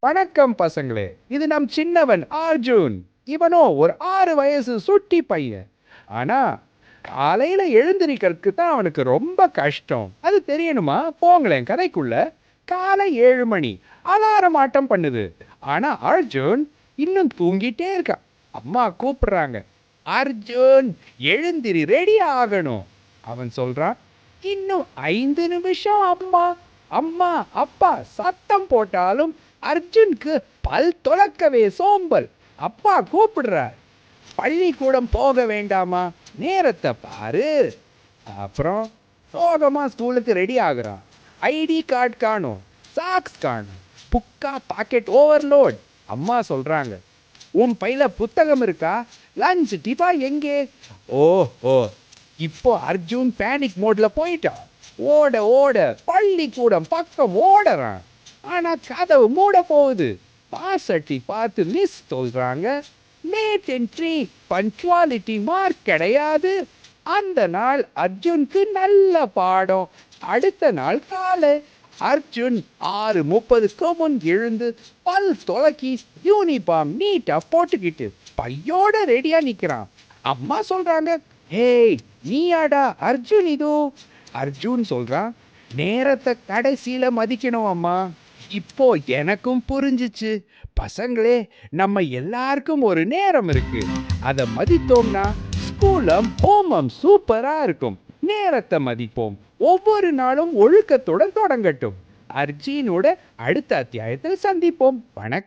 வணக்கம் பசங்களே, இது நம் சின்னவன் அர்ஜுன். இவனோ ஒரு 6 வயசு சுட்டி பையன். ஆனா காலையில எழுந்திருக்கிறதுக்கு தான் அவனுக்கு ரொம்ப கஷ்டம். அது தெரியணுமா? போங்களேன் கதைக்குள்ள. காலை 7 மணி அலாரம் ஆட்டம் பண்ணுது. ஆனா அர்ஜுன் இன்னும் தூங்கிட்டே இருக்கான். அம்மா கூப்பிடுறாங்க. அர்ஜுன், எழுந்திரி, ரெடி ஆகணும். அவன் சொல்றான், இன்னும் 5 நிமிஷம் அம்மா. அம்மா அப்பா சத்தம் போட்டாலும் அர்ஜுனுக்கு பல் துலக்கவே சோம்பல். அப்பா கூப்பிடுறார். பள்ளிக்கூடம் போக வேண்டாமா? நேரத்தை பாரு. அப்புறம் சோகமா ஸ்கூலுக்கு ரெடி ஆகுறான். ஐடி கார்டு காணும், சாக்ஸ் காணும், புக்கா பாக்கெட் ஓவர்லோட். அம்மா சொல்றாங்க, உன் பையில புத்தகம் இருக்கா? லஞ்ச் டிபா எங்கே? ஓ ஓ இப்போ அர்ஜுன் பேனிக் மோட்ல போயிட்டான். ஓட ஓட பள்ளிக்கூடம் பக்கம் ஓடுறான். ஆனா கதவு மூட போகுது. பாசட்டி பார்த்து மிஸ் சொல்றாங்க, லேட் என்ட்ரி, பஞ்சுவாலிட்டி மார்க் கிடையாது. அந்த நாள் அர்ஜுனுக்கு நல்ல பாடம். அடுத்த நாள் காலை அர்ஜுன் 6:30க்கு முன் எழுந்து பல் துலக்கி யூனிஃபார்ம் நீட்டா போட்டுக்கிட்டு பையோட ரெடியா நிக்கிறான். அம்மா சொல்றாங்க, ஏய் நீயாடா அர்ஜுன் இதோ. அர்ஜுன் சொல்றான், நேரத்தை கடைசியில மதிக்கணும் அம்மா. இப்போ எனக்கும் புரிஞ்சிச்சு. பசங்களே, நம்ம எல்லாருக்கும் ஒரு நேரம் இருக்கு. அதை மதித்தோம்னா ஸ்கூலம் ஹோமம் சூப்பரா இருக்கும். நேரத்தை மதிப்போம். ஒவ்வொரு நாளும் ஒழுக்கத்துடன் தொடங்கட்டும். அர்ஜுனோட அடுத்த அத்தியாயத்தில் சந்திப்போம். வணக்கம்.